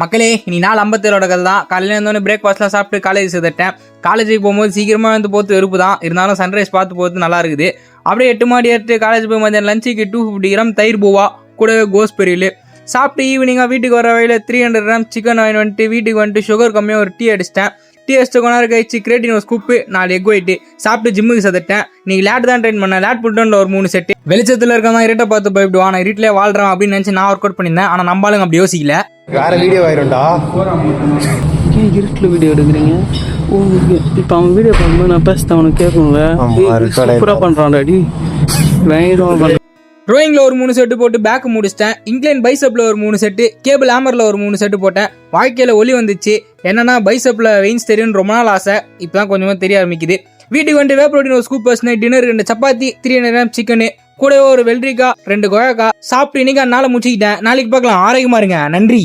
மக்களே இனி நாள் 57 கதை தான். காலையில் இருந்தோடனே பிரேக்ஃபாஸ்ட்லாம் சாப்பிட்டு காலேஜ் சேர்த்துட்டேன். காலேஜுக்கு போகும்போது சீக்கிரமாக வந்து போகிறது வெறுப்பு தான். இருந்தாலும் சன்ரைஸ் பார்த்து போகிறது நல்லா இருக்குது. அப்படியே 8 மாடி ஏறிட்டு காலேஜ் போய் மதியம் லஞ்சுக்கு 250 கிராம் தயிர் பூவா கூடவே கோஸ் பெரியல் சாப்பிட்டு ஈவினிங்காக வீட்டுக்கு வர வகையில் 300 கிராம் சிக்கன் வாங்கி வந்துட்டு வீட்டுக்கு வந்துட்டு சுகர் கம்மியாக ஒரு டீ அடிச்சிட்டேன். டீ அடிச்சு கொஞ்ச நேரம் கழிச்சு கிரேட்டின் ஒரு ஸ்கூப்பு 4 எக் ஒயிட்டு சாப்பிட்டு ஜிம்முக்கு சேர்த்துட்டேன். நீங்கள் லேட் தான் ட்ரெயின் பண்ணேன். லேட் புட்டோன்னு ஒரு 3 செட்டு வெளிச்சத்தில் இருக்கவங்க இருட்டை பார்த்து போய்விடுவான். நான் இருட்டிலே வாழ்றேன் அப்படின்னு நினச்சி நான் ஒர்க் அவுட் பண்ணியிருந்தேன். ஆனால் நம்பாளுங்க அப்படி யோசிக்கல. வேற வீடியோ ஆயிரும்டா. ஏன் இருட்டில் வீடியோ எடுக்கிறீங்க? இப்போ அவன் வீடியோ பார்க்கும்போது நான் பேசுகிறேன் அவனுக்கு கேட்கணும்ல. சூப்பராக பண்ணுறான் டாடி, பயங்கரமாக பண்ணுறான். ரோயிங்கில் ஒரு 3 செட்டு போட்டு பேக்கு முடிச்சிட்டேன். இன்க்ளைன் பைசப்பில் ஒரு 3 செட்டு, கேபிள் ஹேமரில் ஒரு 3 செட்டு போட்டேன். வாழ்க்கையில் ஒலி வந்துச்சு. என்னன்னா பைசப்பில் வெயின்ஸ் தெரியும்னு ரொம்ப நாள் ஆசை. இப்போ தான் கொஞ்சமாக தெரிய ஆரம்பிக்குது. வீட்டுக்கு வந்துட்டு வே ப்ரோட்டீன் ஒரு ஸ்கூப் பர்சனு, டின்னர் 2 சப்பாத்தி, 300 கிராம் சிக்கனு, கூட ஒரு வெள்ளரிக்காய் 2 கொய்யாக்காய் சாப்பிட்டு இன்னைக்கு நாளை முடிச்சுக்கிட்டேன். நாளைக்கு பார்க்கலாம். ஆரோக்கியமா இருங்க. நன்றி.